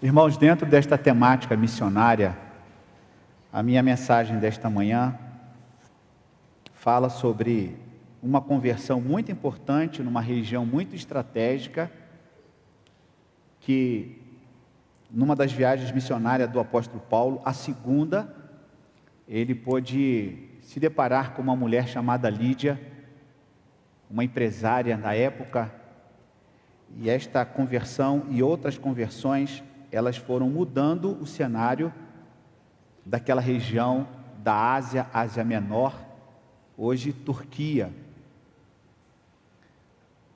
Irmãos, dentro desta temática missionária, a minha mensagem desta manhã fala sobre uma conversão muito importante numa região muito estratégica, que numa das viagens missionárias do apóstolo Paulo, a segunda, ele pôde se deparar com uma mulher chamada Lídia, uma empresária na época, e esta conversão e outras conversões, elas foram mudando o cenário daquela região da Ásia, Ásia Menor, hoje Turquia.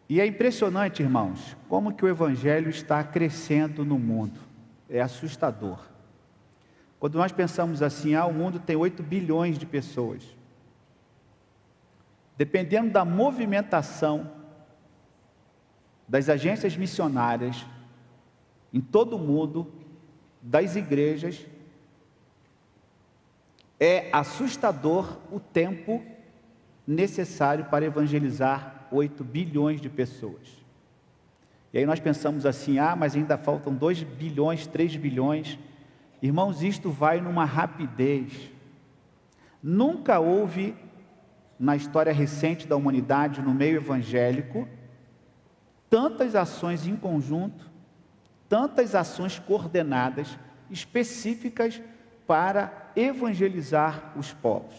E é impressionante, irmãos, como que o Evangelho está crescendo no mundo. É assustador. Quando nós pensamos assim, o mundo tem 8 bilhões de pessoas. Dependendo da movimentação das agências missionárias em todo o mundo, das igrejas, é assustador o tempo necessário para evangelizar 8 bilhões de pessoas. E aí nós pensamos assim, mas ainda faltam 2 bilhões, 3 bilhões. Irmãos, isto vai numa rapidez. Nunca houve, na história recente da humanidade, no meio evangélico, tantas ações em conjunto, tantas ações coordenadas, específicas para evangelizar os povos.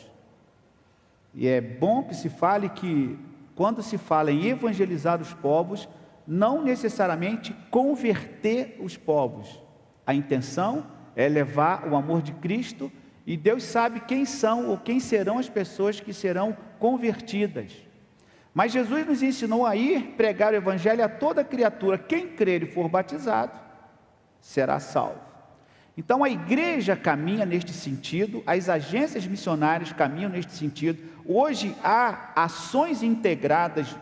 E é bom que se fale que, quando se fala em evangelizar os povos, não necessariamente converter os povos. A intenção é levar o amor de Cristo, e Deus sabe quem são ou quem serão as pessoas que serão convertidas. Mas Jesus nos ensinou a ir pregar o Evangelho a toda criatura. Quem crer e for batizado, será salvo. Então a igreja caminha neste sentido, as agências missionárias caminham neste sentido. Hoje há ações integradas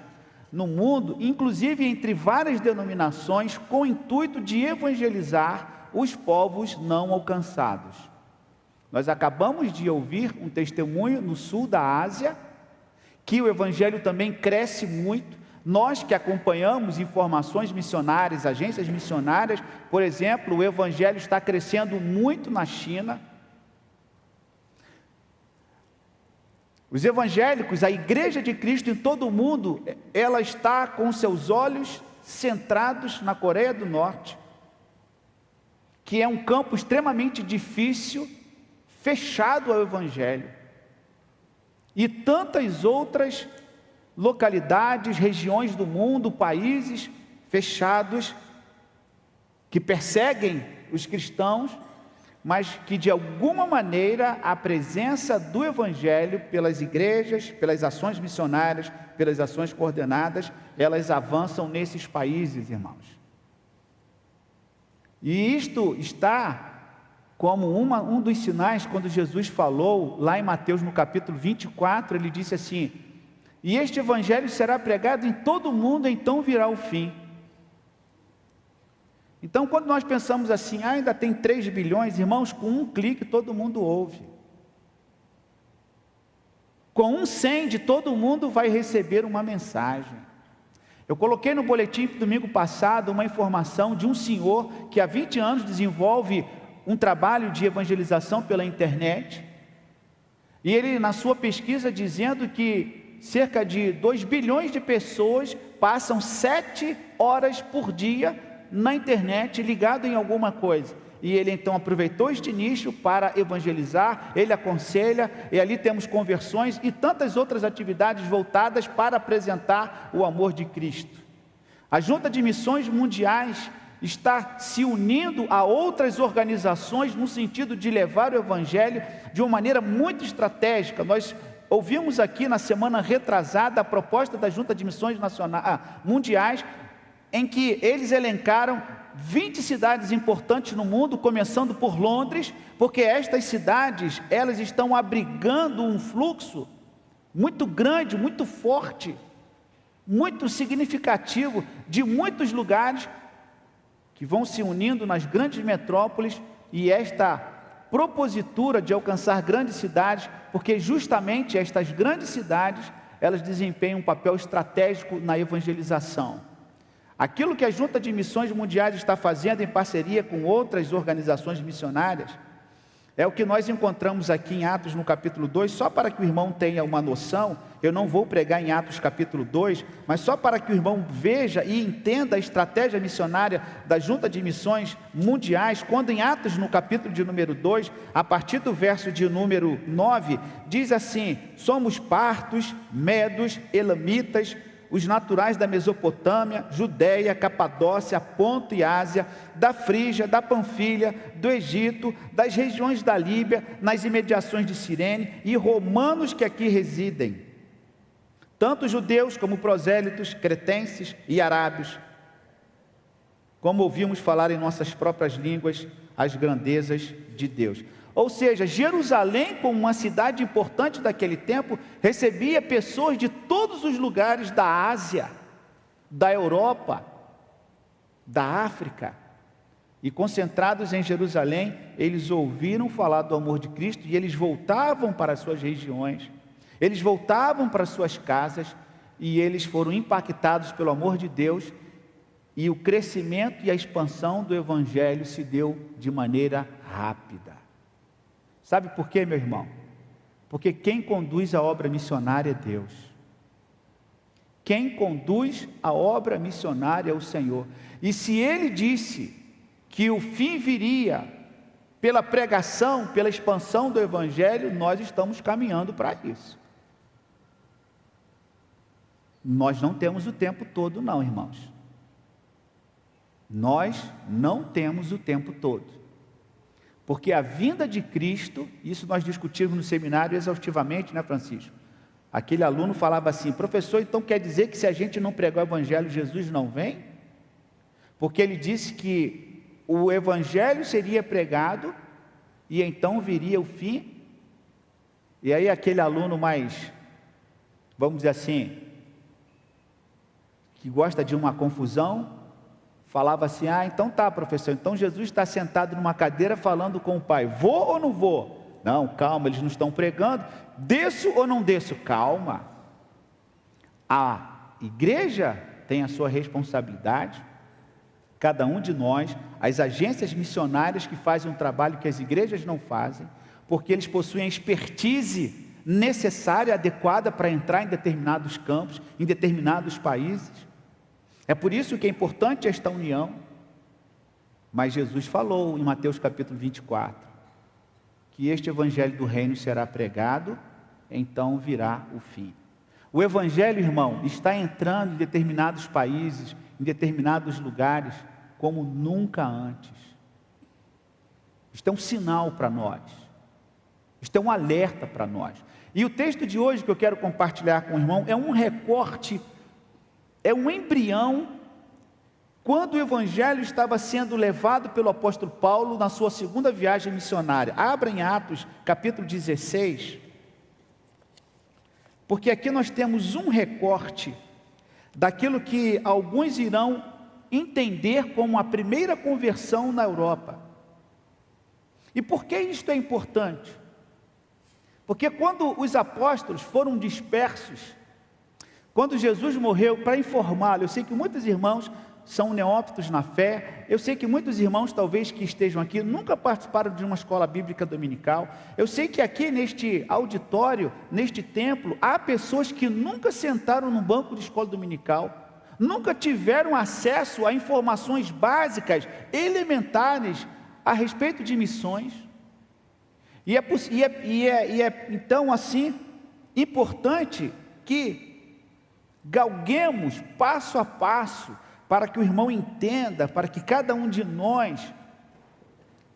no mundo, inclusive entre várias denominações, com o intuito de evangelizar os povos não alcançados. Nós acabamos de ouvir um testemunho no sul da Ásia, que o Evangelho também cresce muito. Nós que acompanhamos informações missionárias, agências missionárias, por exemplo, o Evangelho está crescendo muito na China. Os evangélicos, a Igreja de Cristo em todo o mundo, ela está com seus olhos centrados na Coreia do Norte, que é um campo extremamente difícil, fechado ao Evangelho. E tantas outras localidades, regiões do mundo, países fechados, que perseguem os cristãos, mas que de alguma maneira a presença do Evangelho pelas igrejas, pelas ações missionárias, pelas ações coordenadas, elas avançam nesses países, irmãos. E isto está como um dos sinais, quando Jesus falou, lá em Mateus no capítulo 24, ele disse assim: e este Evangelho será pregado em todo o mundo, então virá o fim. Então, quando nós pensamos assim, ainda tem 3 bilhões, irmãos, com um clique todo mundo ouve. Com um send, todo mundo vai receber uma mensagem. Eu coloquei no boletim domingo passado uma informação de um senhor que há 20 anos desenvolve um trabalho de evangelização pela internet, e ele na sua pesquisa dizendo que cerca de 2 bilhões de pessoas passam 7 horas por dia na internet ligado em alguma coisa, e ele então aproveitou este nicho para evangelizar. Ele aconselha, e ali temos conversões e tantas outras atividades voltadas para apresentar o amor de Cristo. A Junta de Missões Mundiais está se unindo a outras organizações no sentido de levar o Evangelho de uma maneira muito estratégica. Nós ouvimos aqui na semana retrasada a proposta da Junta de Missões Mundiais, em que eles elencaram 20 cidades importantes no mundo, começando por Londres, porque estas cidades, elas estão abrigando um fluxo muito grande, muito forte, muito significativo, de muitos lugares que vão se unindo nas grandes metrópoles, e esta propositura de alcançar grandes cidades, porque justamente estas grandes cidades, elas desempenham um papel estratégico na evangelização. Aquilo que a Junta de Missões Mundiais está fazendo em parceria com outras organizações missionárias, é o que nós encontramos aqui em Atos no capítulo 2, só para que o irmão tenha uma noção. Eu não vou pregar em Atos capítulo 2, mas só para que o irmão veja e entenda a estratégia missionária da Junta de Missões Mundiais, quando em Atos no capítulo de número 2, a partir do verso de número 9, diz assim: somos partos, medos, elamitas, os naturais da Mesopotâmia, Judéia, Capadócia, Ponto e Ásia, da Frígia, da Panfilha, do Egito, das regiões da Líbia, nas imediações de Cirene, e romanos que aqui residem, tanto judeus como prosélitos, cretenses e arábios, como ouvimos falar em nossas próprias línguas as grandezas de Deus. Ou seja, Jerusalém, como uma cidade importante daquele tempo, recebia pessoas de todos os lugares da Ásia, da Europa, da África, e concentrados em Jerusalém, eles ouviram falar do amor de Cristo e eles voltavam para as suas regiões, eles voltavam para as suas casas e eles foram impactados pelo amor de Deus, e o crescimento e a expansão do Evangelho se deu de maneira rápida. Sabe por quê, meu irmão? Porque quem conduz a obra missionária é Deus. Quem conduz a obra missionária é o Senhor. E se Ele disse que o fim viria pela pregação, pela expansão do Evangelho, nós estamos caminhando para isso. Nós não temos o tempo todo não, irmãos. Nós não temos o tempo todo. Porque a vinda de Cristo, isso nós discutimos no seminário exaustivamente, né, Francisco? Aquele aluno falava assim: professor, então quer dizer que se a gente não pregar o Evangelho, Jesus não vem? Porque ele disse que o Evangelho seria pregado e então viria o fim. E aí aquele aluno mais, vamos dizer assim, que gosta de uma confusão, falava assim: ah, então tá, professor, então Jesus está sentado numa cadeira falando com o Pai, vou ou não vou? Não, calma, eles não estão pregando. Desço ou não desço? Calma. A igreja tem a sua responsabilidade, cada um de nós, as agências missionárias que fazem um trabalho que as igrejas não fazem, porque eles possuem a expertise necessária, adequada para entrar em determinados campos, em determinados países. É por isso que é importante esta união. Mas Jesus falou em Mateus capítulo 24, que este evangelho do reino será pregado, então virá o fim. O evangelho, irmão, está entrando em determinados países, em determinados lugares, como nunca antes. Isto é um sinal para nós. Isto é um alerta para nós. E o texto de hoje que eu quero compartilhar com o irmão é um recorte, é um embrião, quando o Evangelho estava sendo levado pelo apóstolo Paulo na sua segunda viagem missionária. Abra em Atos, capítulo 16, porque aqui nós temos um recorte daquilo que alguns irão entender como a primeira conversão na Europa. E por que isto é importante? Porque quando os apóstolos foram dispersos, quando Jesus morreu, para informá-lo, eu sei que muitos irmãos são neófitos na fé, eu sei que muitos irmãos talvez que estejam aqui nunca participaram de uma escola bíblica dominical, eu sei que aqui neste auditório, neste templo, há pessoas que nunca sentaram num banco de escola dominical, nunca tiveram acesso a informações básicas, elementares, a respeito de missões, e é então assim, importante que galguemos passo a passo, para que o irmão entenda, para que cada um de nós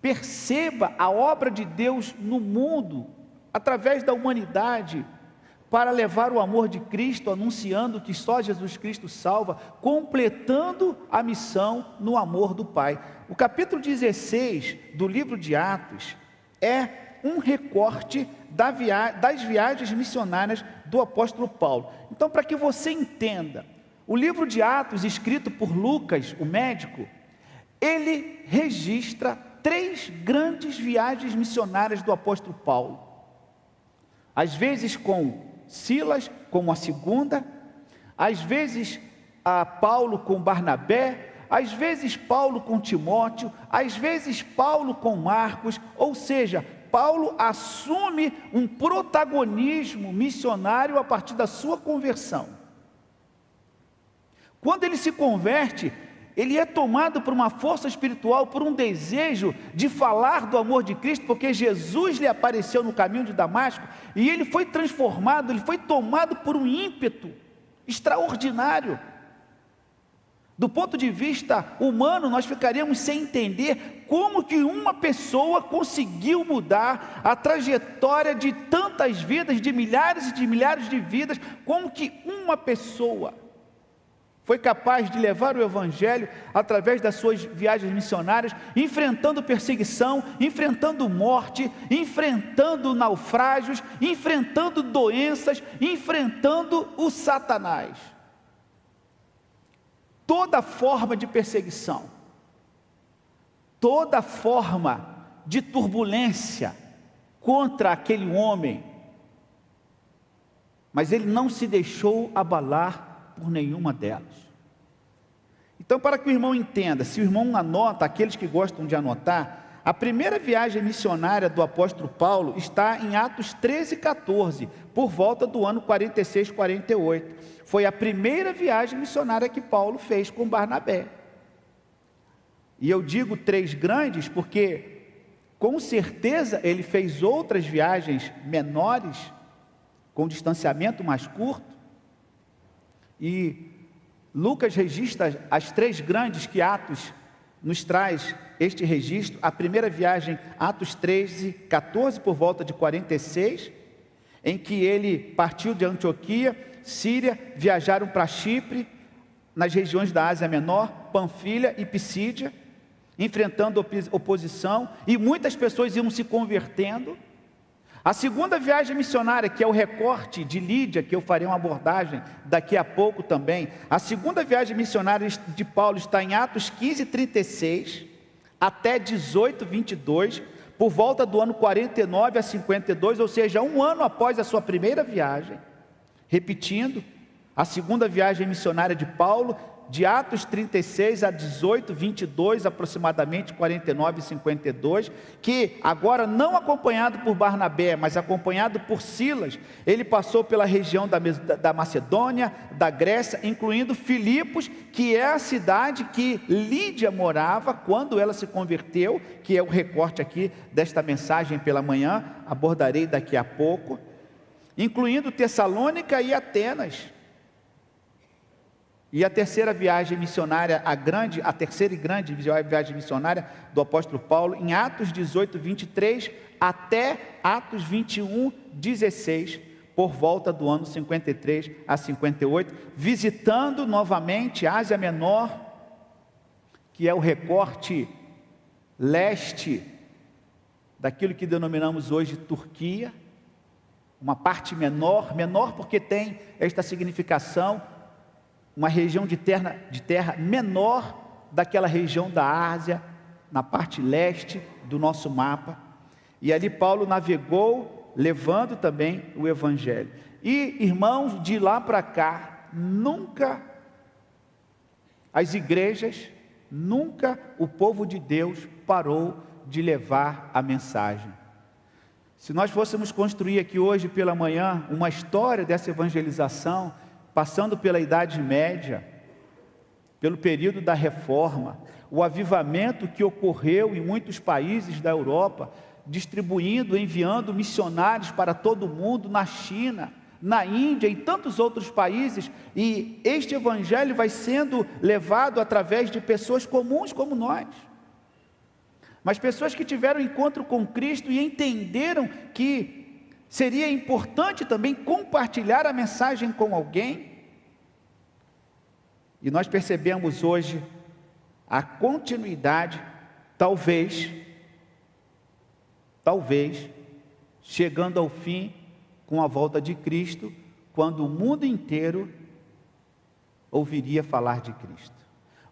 perceba a obra de Deus no mundo, através da humanidade, para levar o amor de Cristo, anunciando que só Jesus Cristo salva, completando a missão no amor do Pai. O capítulo 16 do livro de Atos é um recorte das viagens missionárias do apóstolo Paulo. Então, para que você entenda, o livro de Atos, escrito por Lucas, o médico, ele registra 3 grandes viagens missionárias do apóstolo Paulo. Às vezes com Silas, como a segunda, às vezes Paulo com Barnabé, às vezes Paulo com Timóteo, às vezes Paulo com Marcos, ou seja, Paulo assume um protagonismo missionário a partir da sua conversão. Quando ele se converte, ele é tomado por uma força espiritual, por um desejo de falar do amor de Cristo, porque Jesus lhe apareceu no caminho de Damasco, e ele foi transformado, ele foi tomado por um ímpeto extraordinário. Do ponto de vista humano, nós ficaríamos sem entender como que uma pessoa conseguiu mudar a trajetória de tantas vidas, de milhares e de milhares de vidas, como que uma pessoa foi capaz de levar o Evangelho através das suas viagens missionárias, enfrentando perseguição, enfrentando morte, enfrentando naufrágios, enfrentando doenças, enfrentando o Satanás. Toda forma de perseguição, toda forma de turbulência contra aquele homem, mas ele não se deixou abalar por nenhuma delas. Então, para que o irmão entenda, se o irmão anota, aqueles que gostam de anotar, a primeira viagem missionária do apóstolo Paulo está em Atos 13 e 14, por volta do ano 46, 48. Foi a primeira viagem missionária que Paulo fez com Barnabé. E eu digo 3 grandes porque, com certeza, ele fez outras viagens menores, com distanciamento mais curto. E Lucas registra as 3 grandes que Atos nos traz este registro. A primeira viagem, Atos 13, 14, por volta de 46, em que ele partiu de Antioquia, Síria, viajaram para Chipre, nas regiões da Ásia Menor, Panfilha e Pisídia, enfrentando oposição, e muitas pessoas iam se convertendo. A segunda viagem missionária, que é o recorte de Lídia, que eu farei uma abordagem daqui a pouco também, a segunda viagem missionária de Paulo está em Atos 15, 36, até 18, 22, por volta do ano 49 a 52, ou seja, um ano após a sua primeira viagem. Repetindo, a segunda viagem missionária de Paulo, de Atos 36 a 18, 22, aproximadamente 49 e 52, que agora não acompanhado por Barnabé, mas acompanhado por Silas, ele passou pela região da Macedônia, da Grécia, incluindo Filipos, que é a cidade que Lídia morava quando ela se converteu, que é o recorte aqui desta mensagem pela manhã, abordarei daqui a pouco, incluindo Tessalônica e Atenas. E a terceira viagem missionária, a terceira e grande viagem missionária do apóstolo Paulo, em Atos 18, 23, até Atos 21, 16, por volta do ano 53 a 58, visitando novamente a Ásia Menor, que é o recorte leste daquilo que denominamos hoje Turquia, uma parte menor porque tem esta significação, uma região de terra menor daquela região da Ásia, na parte leste do nosso mapa, e ali Paulo navegou, levando também o Evangelho. E irmãos, de lá para cá, nunca as igrejas, nunca o povo de Deus parou de levar a mensagem. Se nós fôssemos construir aqui hoje pela manhã uma história dessa evangelização, passando pela Idade Média, pelo período da Reforma, o avivamento que ocorreu em muitos países da Europa, distribuindo, enviando missionários para todo o mundo, na China, na Índia, em tantos outros países, e este evangelho vai sendo levado através de pessoas comuns como nós, mas pessoas que tiveram encontro com Cristo e entenderam que seria importante também compartilhar a mensagem com alguém. E nós percebemos hoje a continuidade, talvez, chegando ao fim com a volta de Cristo, quando o mundo inteiro ouviria falar de Cristo.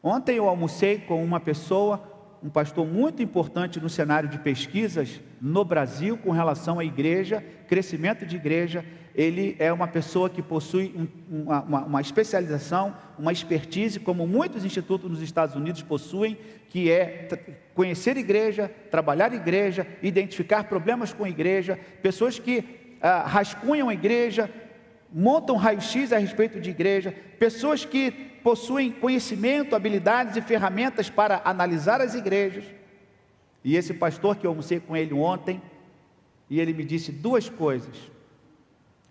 Ontem eu almocei com uma pessoa um pastor muito importante no cenário de pesquisas no Brasil com relação à igreja, crescimento de igreja. Ele é uma pessoa que possui uma especialização, uma expertise, como muitos institutos nos Estados Unidos possuem, que é conhecer igreja, trabalhar igreja, identificar problemas com a igreja, pessoas que rascunham a igreja, montam raio-x a respeito de igreja, pessoas que possuem conhecimento, habilidades e ferramentas para analisar as igrejas. E esse pastor, que eu almocei com ele ontem, e ele me disse duas coisas.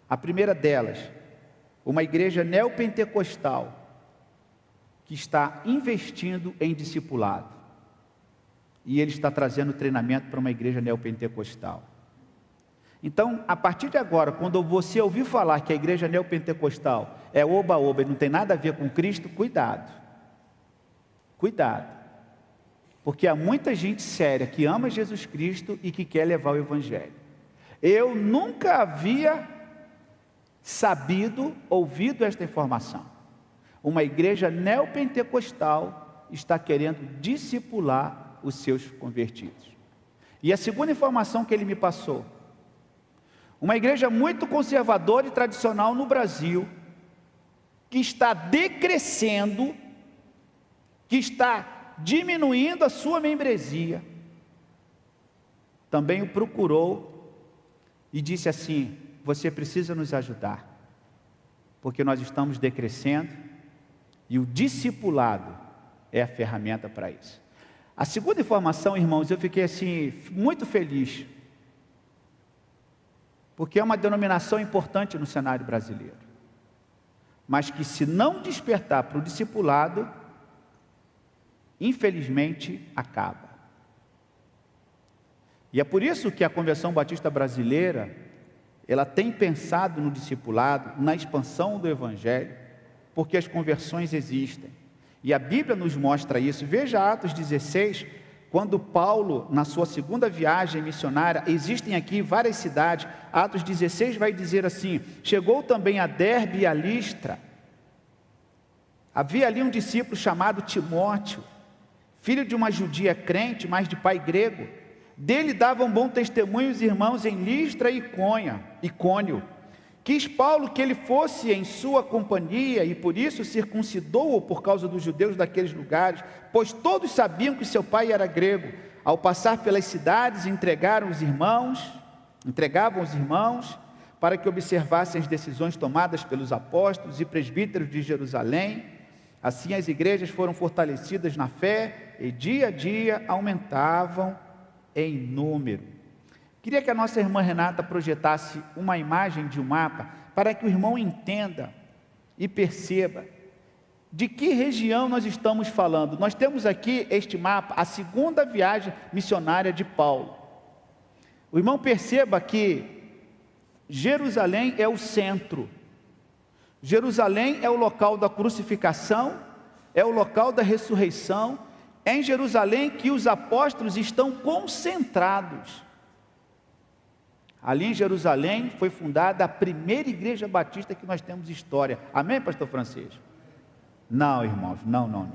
A primeira delas, uma igreja neopentecostal que está investindo em discipulado, e ele está trazendo treinamento para uma igreja neopentecostal. Então, a partir de agora, quando você ouvir falar que a igreja neopentecostal é oba-oba e não tem nada a ver com Cristo, cuidado, porque há muita gente séria que ama Jesus Cristo e que quer levar o Evangelho. Eu nunca havia ouvido esta informação. Uma igreja neopentecostal está querendo discipular os seus convertidos. E a segunda informação que ele me passou: uma igreja muito conservadora e tradicional no Brasil, que está decrescendo, que está diminuindo a sua membresia, também o procurou e disse assim: você precisa nos ajudar, porque nós estamos decrescendo e o discipulado é a ferramenta para isso. A segunda informação, irmãos, eu fiquei assim muito feliz, porque é uma denominação importante no cenário brasileiro, mas que, se não despertar para o discipulado, infelizmente acaba. E é por isso que a Convenção Batista Brasileira, ela tem pensado no discipulado, na expansão do Evangelho, porque as conversões existem, e a Bíblia nos mostra isso. Veja Atos 16, quando Paulo, na sua segunda viagem missionária, existem aqui várias cidades. Atos 16 vai dizer assim: chegou também a Derbe e a Listra. Havia ali um discípulo chamado Timóteo, filho de uma judia crente, mas de pai grego. Dele davam bom testemunho os irmãos em Listra e Icônio. Quis Paulo que ele fosse em sua companhia, e por isso circuncidou-o por causa dos judeus daqueles lugares, pois todos sabiam que seu pai era grego. Ao passar pelas cidades, entregavam os irmãos, para que observassem as decisões tomadas pelos apóstolos e presbíteros de Jerusalém. Assim as igrejas foram fortalecidas na fé, e dia a dia aumentavam em número. Queria que a nossa irmã Renata projetasse uma imagem de um mapa, para que o irmão entenda e perceba de que região nós estamos falando. Nós temos aqui este mapa, a segunda viagem missionária de Paulo. O irmão perceba que Jerusalém é o centro, Jerusalém é o local da crucificação, é o local da ressurreição, é em Jerusalém que os apóstolos estão concentrados. Ali em Jerusalém foi fundada a primeira igreja batista que nós temos história. Amém, pastor Francisco? Não, irmãos, não.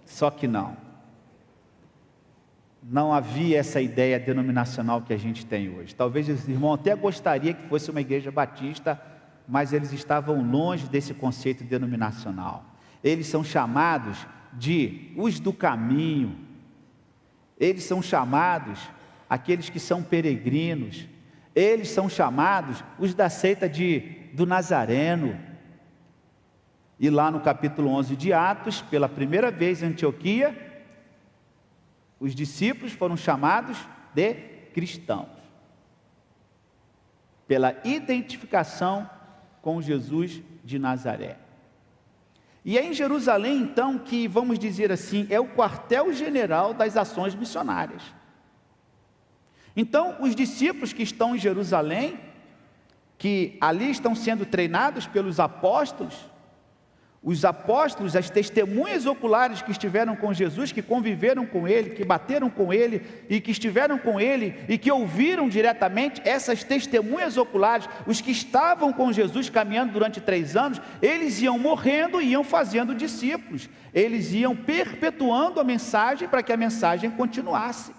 Só que não havia essa ideia denominacional que a gente tem hoje. Talvez os irmãos até gostariam que fosse uma igreja batista, mas eles estavam longe desse conceito denominacional. Eles são chamados de os do caminho, eles são chamados aqueles que são peregrinos, eles são chamados os da seita do Nazareno. E lá no capítulo 11 de Atos, pela primeira vez em Antioquia, os discípulos foram chamados de cristãos, pela identificação com Jesus de Nazaré. E é em Jerusalém, então, que, vamos dizer assim, é o quartel-general das ações missionárias. Então, os discípulos que estão em Jerusalém, que ali estão sendo treinados pelos apóstolos, Os apóstolos, as testemunhas oculares que estiveram com Jesus, que conviveram com Ele, que bateram com Ele e que estiveram com Ele e que ouviram diretamente, essas testemunhas oculares, os que estavam com Jesus caminhando durante 3 anos, eles iam morrendo e iam fazendo discípulos, eles iam perpetuando a mensagem para que a mensagem continuasse.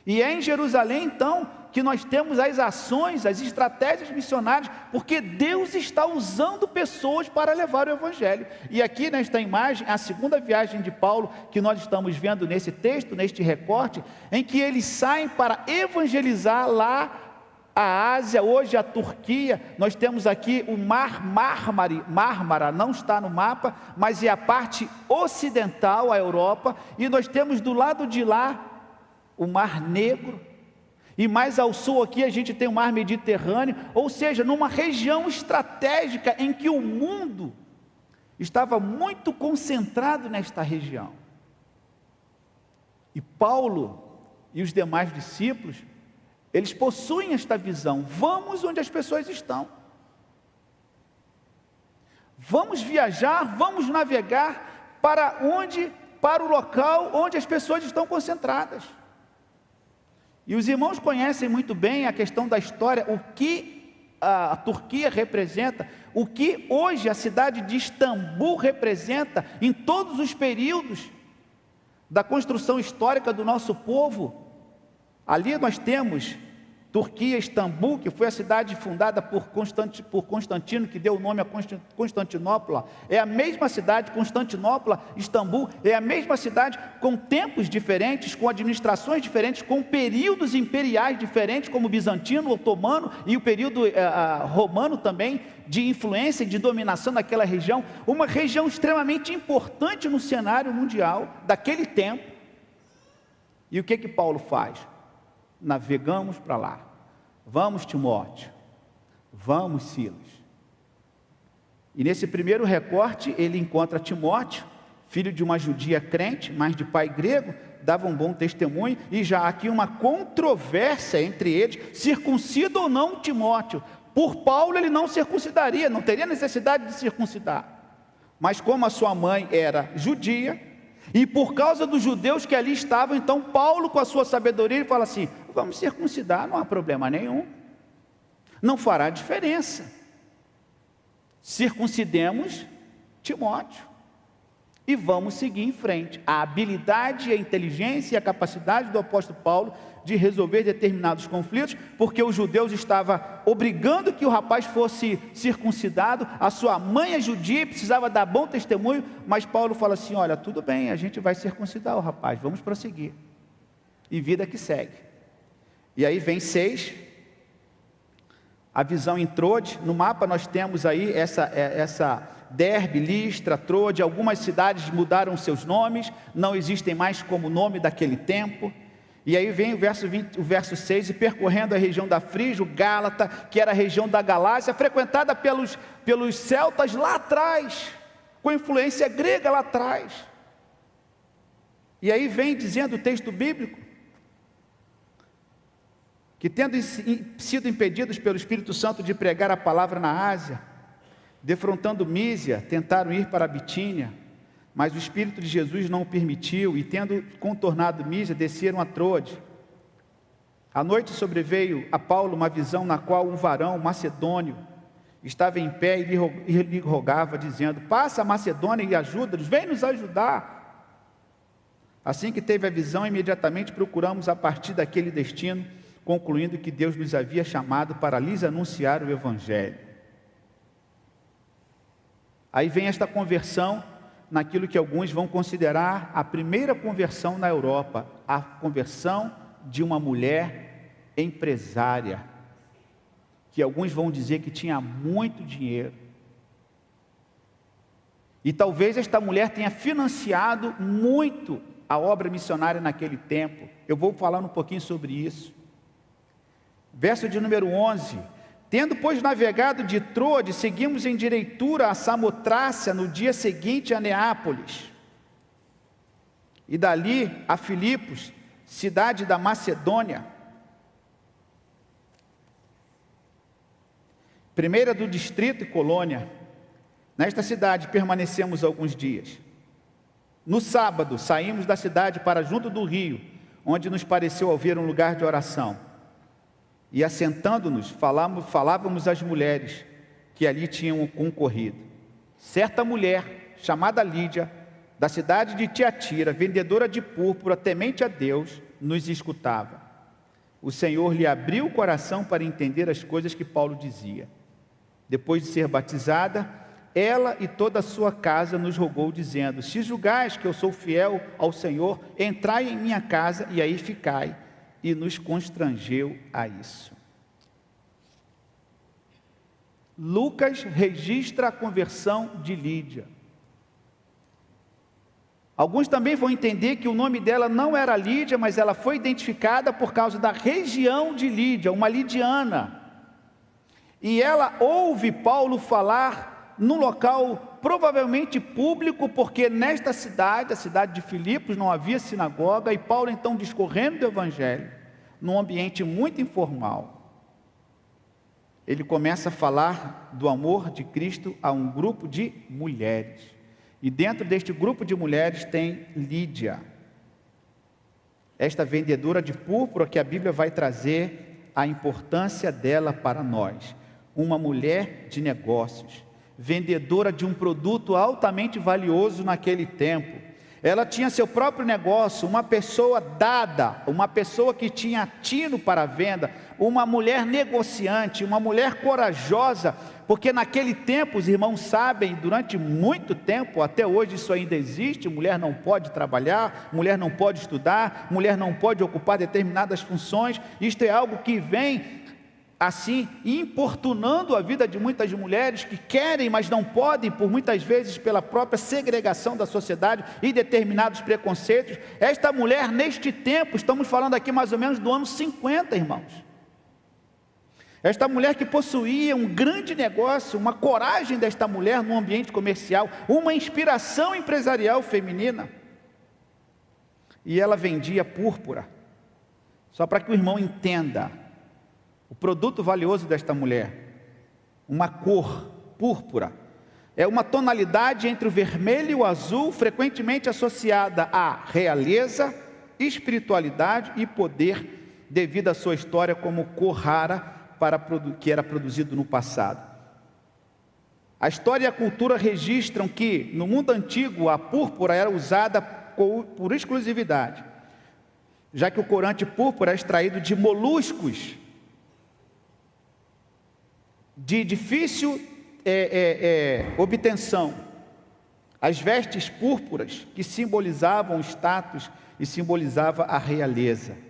E é em Jerusalém então que nós temos as ações, as estratégias missionárias, porque Deus está usando pessoas para levar o Evangelho. E aqui nesta imagem, a segunda viagem de Paulo, que nós estamos vendo nesse texto, neste recorte, em que eles saem para evangelizar lá a Ásia, hoje a Turquia. Nós temos aqui o Mar Mármara, não está no mapa, mas é a parte ocidental, a Europa, e nós temos do lado de lá o Mar Negro, e mais ao sul aqui a gente tem o Mar Mediterrâneo, ou seja, numa região estratégica em que o mundo estava muito concentrado nesta região. E Paulo e os demais discípulos, eles possuem esta visão: vamos onde as pessoas estão, vamos viajar, vamos navegar para o local onde as pessoas estão concentradas. E os irmãos conhecem muito bem a questão da história, o que a Turquia representa, o que hoje a cidade de Istambul representa em todos os períodos da construção histórica do nosso povo. Ali nós temos Turquia, Istambul, que foi a cidade fundada por Constantino, que deu o nome a Constantinopla. É a mesma cidade, Constantinopla, Istambul, é a mesma cidade com tempos diferentes, com administrações diferentes, com períodos imperiais diferentes, como o bizantino, o otomano e o período romano também, de influência e de dominação daquela região. Uma região extremamente importante no cenário mundial daquele tempo. E o que Paulo faz? Navegamos para lá. Vamos, Timóteo, vamos, Silas. E nesse primeiro recorte ele encontra Timóteo, filho de uma judia crente, mas de pai grego, dava um bom testemunho, e já há aqui uma controvérsia entre eles, circuncida ou não Timóteo. Por Paulo ele não circuncidaria, não teria necessidade de circuncidar, mas como a sua mãe era judia, e por causa dos judeus que ali estavam, então Paulo, com a sua sabedoria, ele fala assim: vamos circuncidar, não há problema nenhum, não fará diferença, circuncidemos Timóteo e vamos seguir em frente. A habilidade, a inteligência e a capacidade do apóstolo Paulo de resolver determinados conflitos, porque os judeus estavam obrigando que o rapaz fosse circuncidado, a sua mãe é judia e precisava dar bom testemunho, mas Paulo fala assim: olha, tudo bem, a gente vai circuncidar o rapaz, vamos prosseguir, e vida que segue. E aí vem 6, a visão em Trode. No mapa nós temos aí essa Derbe, Listra, Trode. Algumas cidades mudaram seus nomes, não existem mais como nome daquele tempo. E aí vem o verso 6, e percorrendo a região da Frígia, Gálata, que era a região da Galácia, frequentada pelos celtas lá atrás, com influência grega lá atrás. E aí vem dizendo o texto bíblico, que tendo sido impedidos pelo Espírito Santo de pregar a palavra na Ásia, defrontando Mísia, tentaram ir para a Bitínia, mas o Espírito de Jesus não o permitiu, e tendo contornado Mísia, desceram a Trode. À noite sobreveio a Paulo uma visão na qual um varão macedônio estava em pé e lhe rogava, dizendo: passa a Macedônia e ajuda-nos, vem nos ajudar. Assim que teve a visão, imediatamente procuramos a partir daquele destino, concluindo que Deus nos havia chamado para lhes anunciar o Evangelho. Aí vem esta conversão, naquilo que alguns vão considerar a primeira conversão na Europa, a conversão de uma mulher empresária, que alguns vão dizer que tinha muito dinheiro, e talvez esta mulher tenha financiado muito a obra missionária naquele tempo. Eu vou falar um pouquinho sobre isso. Verso de número 11: tendo, pois, navegado de Trode, seguimos em direitura a Samotrácia, no dia seguinte a Neápolis, e dali a Filipos, cidade da Macedônia, primeira do distrito e colônia. Nesta cidade permanecemos alguns dias. No sábado, saímos da cidade para junto do rio, onde nos pareceu haver um lugar de oração. E assentando-nos, falávamos às mulheres que ali tinham concorrido. Certa mulher, chamada Lídia, da cidade de Tiatira, vendedora de púrpura, temente a Deus, nos escutava. O Senhor lhe abriu o coração para entender as coisas que Paulo dizia. Depois de ser batizada, ela e toda a sua casa nos rogou, dizendo: se julgais que eu sou fiel ao Senhor, entrai em minha casa e aí ficai. E nos constrangeu a isso. Lucas registra a conversão de Lídia. Alguns também vão entender que o nome dela não era Lídia, mas ela foi identificada por causa da região de Lídia, uma lidiana. E ela ouve Paulo falar num local provavelmente público, porque nesta cidade, a cidade de Filipos, não havia sinagoga, e Paulo então discorrendo do Evangelho, num ambiente muito informal. Ele começa a falar do amor de Cristo a um grupo de mulheres. E dentro deste grupo de mulheres tem Lídia, esta vendedora de púrpura que a Bíblia vai trazer a importância dela para nós. Uma mulher de negócios, vendedora de um produto altamente valioso naquele tempo. Ela tinha seu próprio negócio, uma pessoa dada, uma pessoa que tinha tino para a venda, uma mulher negociante, uma mulher corajosa, porque naquele tempo, os irmãos sabem, durante muito tempo, até hoje isso ainda existe, mulher não pode trabalhar, mulher não pode estudar, mulher não pode ocupar determinadas funções. Isto é algo que vem assim, importunando a vida de muitas mulheres que querem, mas não podem, por muitas vezes pela própria segregação da sociedade e determinados preconceitos. Esta mulher, neste tempo, estamos falando aqui mais ou menos do ano 50, irmãos. Esta mulher que possuía um grande negócio, uma coragem desta mulher no ambiente comercial, uma inspiração empresarial feminina. E ela vendia púrpura. Só para que o irmão entenda, o produto valioso desta mulher, uma cor púrpura, é uma tonalidade entre o vermelho e o azul, frequentemente associada à realeza, espiritualidade e poder, devido à sua história como cor rara que era produzido no passado. A história e a cultura registram que no mundo antigo a púrpura era usada por exclusividade, já que o corante púrpura é extraído de moluscos de difícil obtenção. As vestes púrpuras que simbolizavam o status e simbolizava a realeza.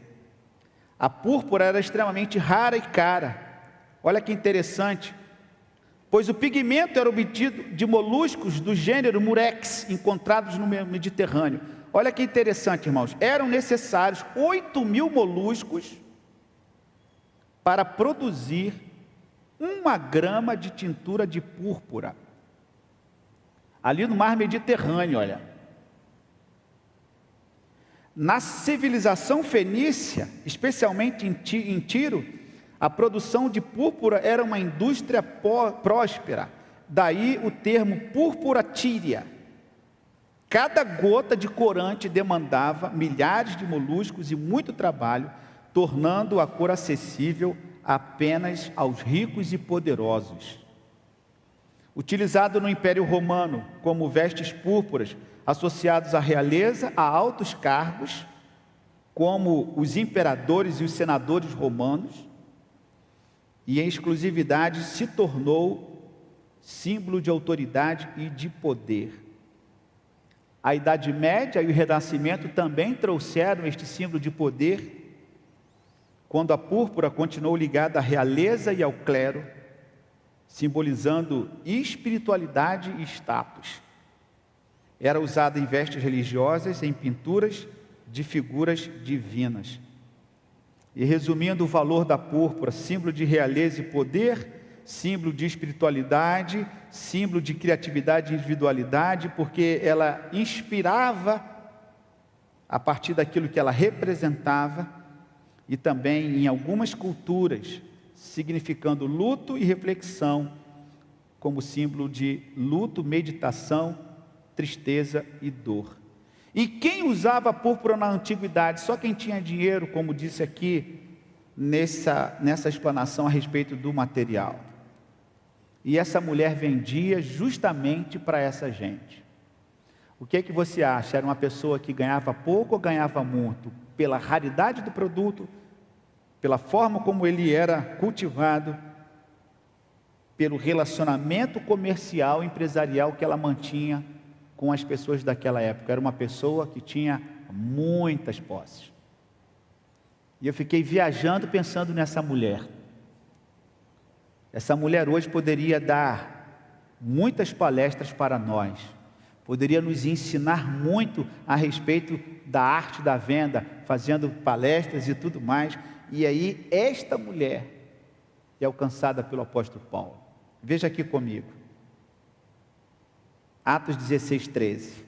A púrpura era extremamente rara e cara. Olha que interessante, pois o pigmento era obtido de moluscos do gênero murex, encontrados no Mediterrâneo. Olha que interessante, irmãos, eram necessários 8.000 moluscos para produzir 1 grama de tintura de púrpura, ali no mar Mediterrâneo. Olha, na civilização fenícia, especialmente em Tiro, a produção de púrpura era uma indústria próspera, daí o termo púrpura tíria. Cada gota de corante demandava milhares de moluscos e muito trabalho, tornando a cor acessível apenas aos ricos e poderosos. Utilizado no Império Romano como vestes púrpuras, associados à realeza, a altos cargos, como os imperadores e os senadores romanos, e em exclusividade se tornou símbolo de autoridade e de poder. A Idade Média e o Renascimento também trouxeram este símbolo de poder, quando a púrpura continuou ligada à realeza e ao clero, simbolizando espiritualidade e status. Era usada em vestes religiosas, em pinturas de figuras divinas. E resumindo o valor da púrpura, símbolo de realeza e poder, símbolo de espiritualidade, símbolo de criatividade e individualidade, porque ela inspirava a partir daquilo que ela representava, e também em algumas culturas, significando luto e reflexão, como símbolo de luto, meditação, tristeza e dor. E quem usava púrpura na antiguidade? Só quem tinha dinheiro, como disse aqui nessa explanação a respeito do material. E essa mulher vendia justamente para essa gente. O que é que você acha? Era uma pessoa que ganhava pouco ou ganhava muito? Pela raridade do produto, pela forma como ele era cultivado, pelo relacionamento comercial, empresarial que ela mantinha com as pessoas daquela época. Era uma pessoa que tinha muitas posses. E eu fiquei viajando pensando nessa mulher. Essa mulher hoje poderia dar muitas palestras para nós, poderia nos ensinar muito a respeito da arte da venda, fazendo palestras e tudo mais. E aí esta mulher é alcançada pelo apóstolo Paulo. Veja aqui comigo, Atos 16, 13.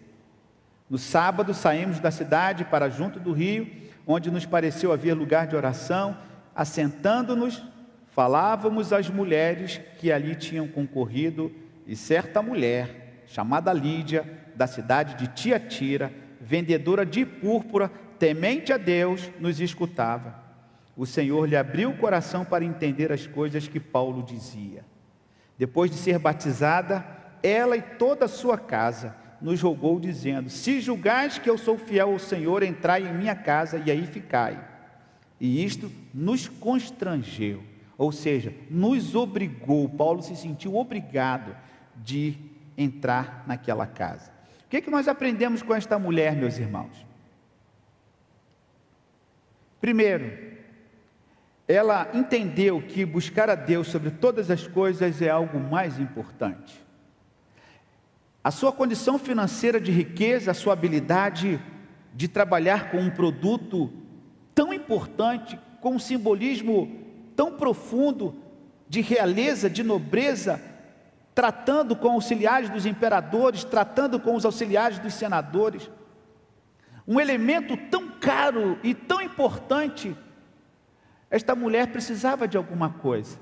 No sábado saímos da cidade para junto do rio, onde nos pareceu haver lugar de oração. Assentando-nos, falávamos às mulheres que ali tinham concorrido, e certa mulher, chamada Lídia, da cidade de Tiatira, vendedora de púrpura, temente a Deus, nos escutava. O Senhor lhe abriu o coração para entender as coisas que Paulo dizia. Depois de ser batizada, ela e toda a sua casa nos rogou, dizendo: se julgais que eu sou fiel ao Senhor, entrai em minha casa e aí ficai. E isto nos constrangeu, ou seja, nos obrigou. Paulo se sentiu obrigado de entrar naquela casa. O que nós aprendemos com esta mulher, meus irmãos? Primeiro, ela entendeu que buscar a Deus sobre todas as coisas é algo mais importante. A sua condição financeira de riqueza, a sua habilidade de trabalhar com um produto tão importante, com um simbolismo tão profundo de realeza, de nobreza, tratando com auxiliares dos imperadores, tratando com os auxiliares dos senadores, um elemento tão caro e tão importante. Esta mulher precisava de alguma coisa,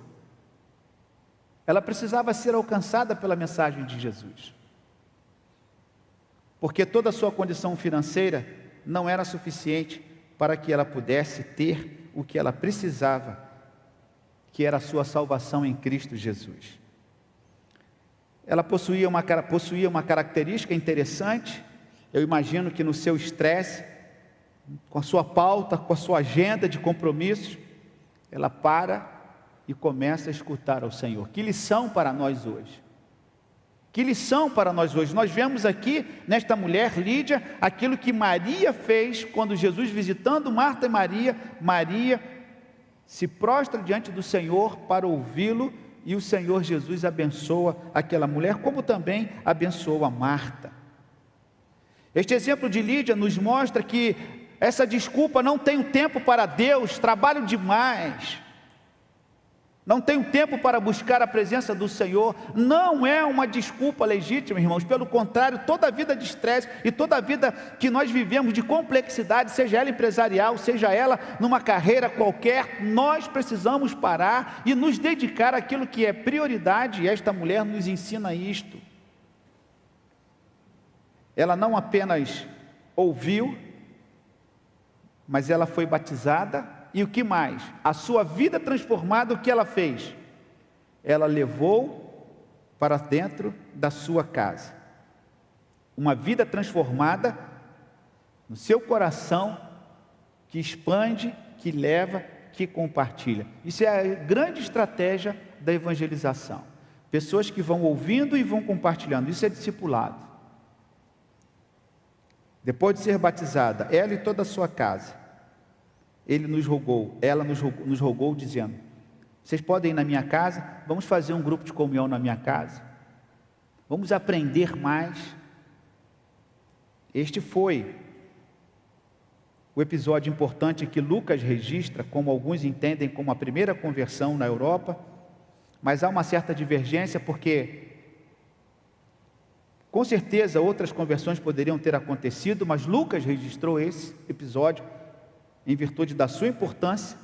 ela precisava ser alcançada pela mensagem de Jesus, porque toda a sua condição financeira não era suficiente para que ela pudesse ter o que ela precisava, que era a sua salvação em Cristo Jesus. Ela possuía uma característica interessante. Eu imagino que no seu estresse, com a sua pauta, com a sua agenda de compromissos, ela para e começa a escutar ao Senhor. Que lição para nós hoje! Que lição para nós hoje! Nós vemos aqui nesta mulher, Lídia, aquilo que Maria fez quando Jesus, visitando Marta e Maria, Maria se prostra diante do Senhor para ouvi-lo, e o Senhor Jesus abençoa aquela mulher, como também abençoou a Marta. Este exemplo de Lídia nos mostra que essa desculpa, não tenho tempo para Deus, trabalho demais, não tenho tempo para buscar a presença do Senhor, não é uma desculpa legítima, irmãos. Pelo contrário, toda a vida de estresse e toda a vida que nós vivemos de complexidade, seja ela empresarial, seja ela numa carreira qualquer, nós precisamos parar e nos dedicar àquilo que é prioridade, e esta mulher nos ensina isto. Ela não apenas ouviu, mas ela foi batizada. E o que mais? A sua vida transformada, o que ela fez? Ela levou para dentro da sua casa. Uma vida transformada no seu coração, que expande, que leva, que compartilha. Isso é a grande estratégia da evangelização. Pessoas que vão ouvindo e vão compartilhando. Isso é discipulado. Depois de ser batizada, ela e toda a sua casa, ela nos rogou dizendo: vocês podem ir na minha casa? Vamos fazer um grupo de comunhão na minha casa? Vamos aprender mais? Este foi o episódio importante que Lucas registra, como alguns entendem como a primeira conversão na Europa, mas há uma certa divergência, porque com certeza outras conversões poderiam ter acontecido, mas Lucas registrou esse episódio em virtude da sua importância,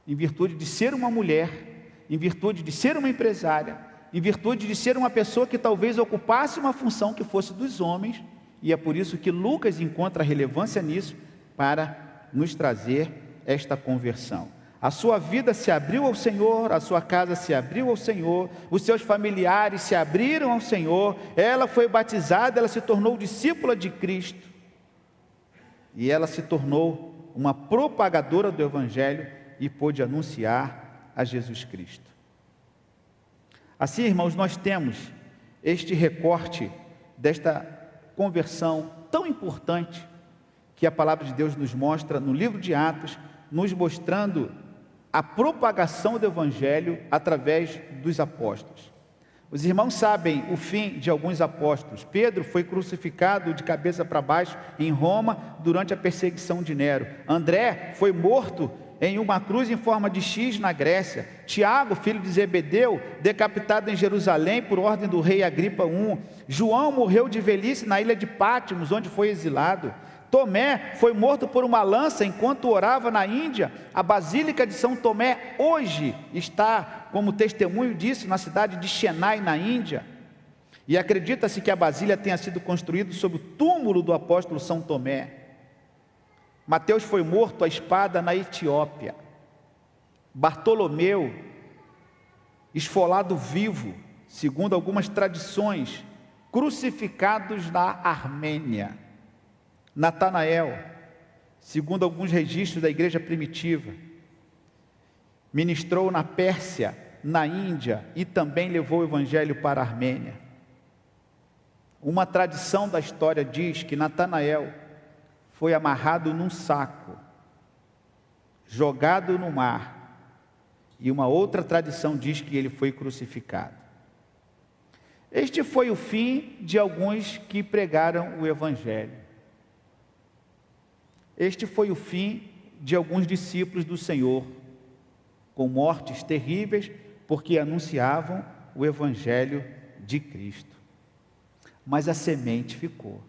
em virtude de ser uma mulher, em virtude de ser uma empresária, em virtude de ser uma pessoa que talvez ocupasse uma função que fosse dos homens, e é por isso que Lucas encontra relevância nisso para nos trazer esta conversão. A sua vida se abriu ao Senhor, a sua casa se abriu ao Senhor, os seus familiares se abriram ao Senhor, ela foi batizada, ela se tornou discípula de Cristo, e ela se tornou uma propagadora do Evangelho e pôde anunciar a Jesus Cristo. Assim, irmãos, nós temos este recorte desta conversão tão importante que a palavra de Deus nos mostra no livro de Atos, nos mostrando a propagação do Evangelho através dos apóstolos. Os irmãos sabem o fim de alguns apóstolos. Pedro foi crucificado de cabeça para baixo em Roma durante a perseguição de Nero. André foi morto em uma cruz em forma de X na Grécia. Tiago, filho de Zebedeu, decapitado em Jerusalém por ordem do rei Agripa I. João morreu de velhice na ilha de Pátimos, onde foi exilado. Tomé foi morto por uma lança enquanto orava na Índia. A Basílica de São Tomé hoje está como testemunho disso na cidade de Chennai, na Índia. E acredita-se que a Basílica tenha sido construída sob o túmulo do apóstolo São Tomé. Mateus foi morto à espada na Etiópia. Bartolomeu, esfolado vivo, segundo algumas tradições, crucificados na Armênia. Natanael, segundo alguns registros da igreja primitiva, ministrou na Pérsia, na Índia, e também levou o evangelho para a Armênia. Uma tradição da história diz que Natanael foi amarrado num saco, jogado no mar, e uma outra tradição diz que ele foi crucificado. Este foi o fim de alguns que pregaram o evangelho. Este foi o fim de alguns discípulos do Senhor, com mortes terríveis, porque anunciavam o Evangelho de Cristo. Mas a semente ficou.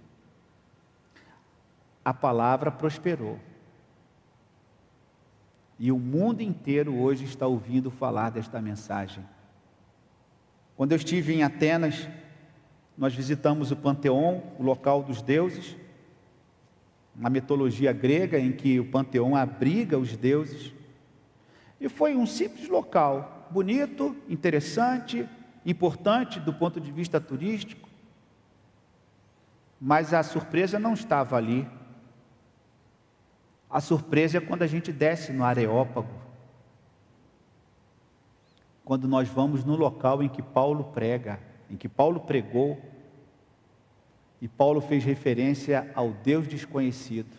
A palavra prosperou. E o mundo inteiro hoje está ouvindo falar desta mensagem. Quando eu estive em Atenas, nós visitamos o Panteão, o local dos deuses, na mitologia grega, em que o panteão abriga os deuses, e foi um simples local, bonito, interessante, importante do ponto de vista turístico, mas a surpresa não estava ali. A surpresa é quando a gente desce no Areópago, quando nós vamos no local em que Paulo prega, em que Paulo pregou, e Paulo fez referência ao Deus desconhecido.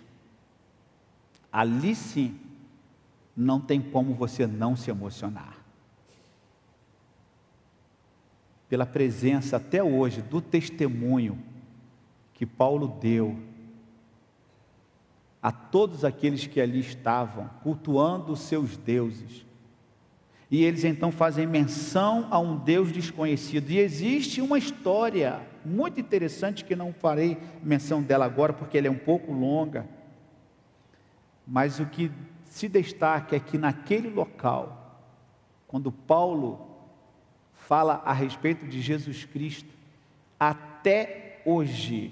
Ali sim, não tem como você não se emocionar. Pela presença até hoje do testemunho que Paulo deu a todos aqueles que ali estavam, cultuando os seus deuses. E eles então fazem menção a um Deus desconhecido. E existe uma história muito interessante, que não farei menção dela agora, porque ela é um pouco longa. Mas o que se destaca é que naquele local, quando Paulo fala a respeito de Jesus Cristo, até hoje,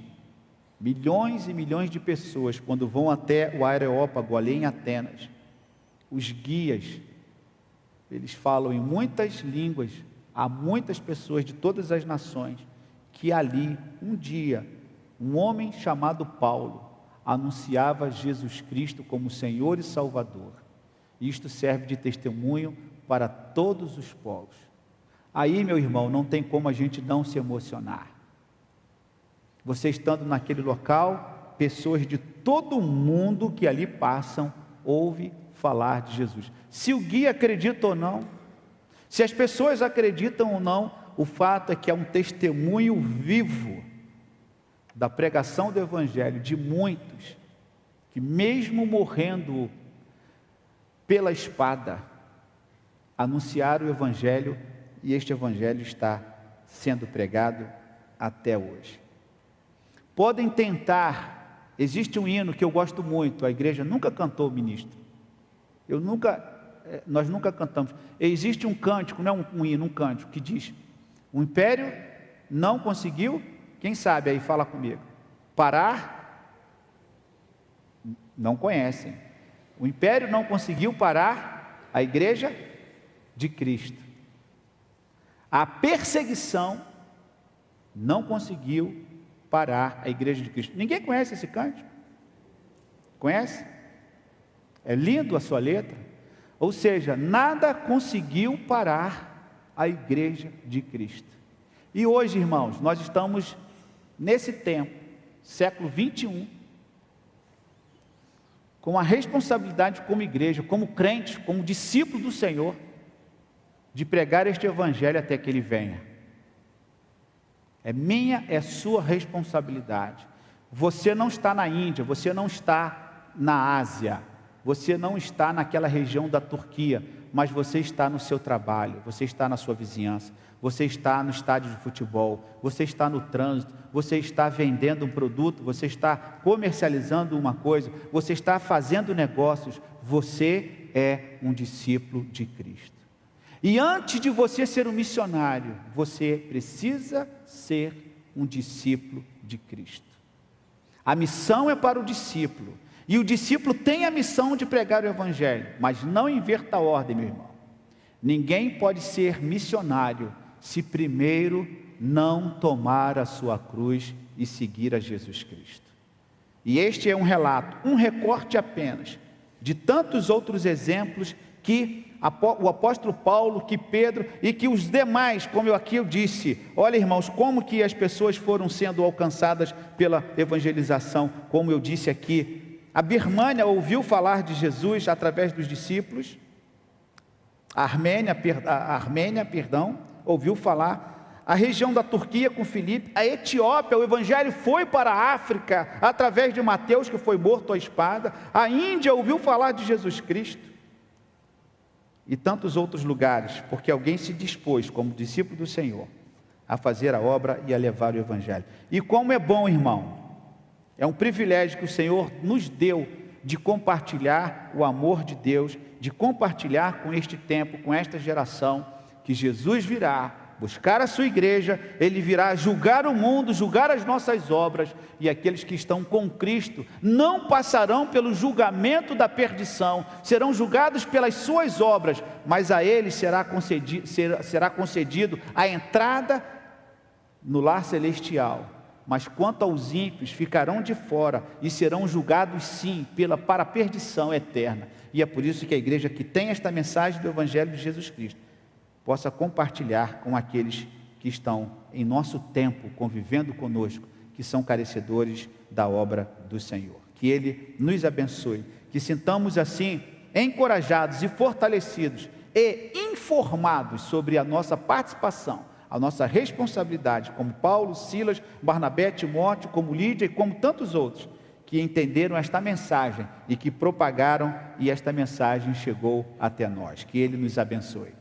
milhões e milhões de pessoas, quando vão até o Areópago, ali em Atenas, os guias, eles falam em muitas línguas, há muitas pessoas de todas as nações, que ali, um dia, um homem chamado Paulo, anunciava Jesus Cristo como Senhor e Salvador. Isto serve de testemunho para todos os povos. Aí, meu irmão, não tem como a gente não se emocionar. Você estando naquele local, pessoas de todo o mundo que ali passam, ouvem falar de Jesus. Se o guia acredita ou não, se as pessoas acreditam ou não, o fato é que é um testemunho vivo da pregação do Evangelho de muitos, que mesmo morrendo pela espada, anunciaram o Evangelho, e este Evangelho está sendo pregado até hoje. Podem tentar, existe um hino que eu gosto muito, a igreja nunca cantou, ministro, nós nunca cantamos, existe um cântico, não é um hino, um cântico, que diz: O império não conseguiu, quem sabe aí fala comigo, parar, não conhecem. O império não conseguiu parar a igreja de Cristo. A perseguição não conseguiu parar a igreja de Cristo. Ninguém conhece esse cântico? Conhece? É lindo a sua letra. Ou seja, nada conseguiu parar a igreja de Cristo. E hoje, irmãos, nós estamos nesse tempo, século 21, com a responsabilidade como igreja, como crente, como discípulo do Senhor, de pregar este evangelho até que ele venha. É minha, é sua responsabilidade. Você não está na Índia, você não está na Ásia, você não está naquela região da Turquia, mas você está no seu trabalho, você está na sua vizinhança, você está no estádio de futebol, você está no trânsito, você está vendendo um produto, você está comercializando uma coisa, você está fazendo negócios, você é um discípulo de Cristo. E antes de você ser um missionário, você precisa ser um discípulo de Cristo. A missão é para o discípulo, e o discípulo tem a missão de pregar o evangelho, mas não inverta a ordem, meu irmão. Ninguém pode ser missionário se primeiro não tomar a sua cruz e seguir a Jesus Cristo. E este é um relato, um recorte apenas, de tantos outros exemplos que o apóstolo Paulo, que Pedro e que os demais, como eu disse, olha irmãos, como que as pessoas foram sendo alcançadas pela evangelização, como eu disse aqui, a Birmânia ouviu falar de Jesus através dos discípulos, a Armênia, ouviu falar, a região da Turquia com Filipe, a Etiópia, o evangelho foi para a África, através de Mateus, que foi morto à espada, a Índia ouviu falar de Jesus Cristo, e tantos outros lugares, porque alguém se dispôs, como discípulo do Senhor, a fazer a obra e a levar o evangelho. E como é bom, irmão, é um privilégio que o Senhor nos deu de compartilhar o amor de Deus, de compartilhar com este tempo, com esta geração, que Jesus virá buscar a sua igreja, ele virá julgar o mundo, julgar as nossas obras, e aqueles que estão com Cristo não passarão pelo julgamento da perdição, serão julgados pelas suas obras, mas a eles será concedido a entrada no lar celestial. Mas quanto aos ímpios, ficarão de fora e serão julgados sim para a perdição eterna. E é por isso que a igreja que tem esta mensagem do Evangelho de Jesus Cristo possa compartilhar com aqueles que estão em nosso tempo convivendo conosco, que são carecedores da obra do Senhor. Que Ele nos abençoe, que sintamos assim encorajados e fortalecidos e informados sobre a nossa participação, a nossa responsabilidade, como Paulo, Silas, Barnabé, Timóteo, como Lídia e como tantos outros, que entenderam esta mensagem e que propagaram, e esta mensagem chegou até nós. Que Ele nos abençoe.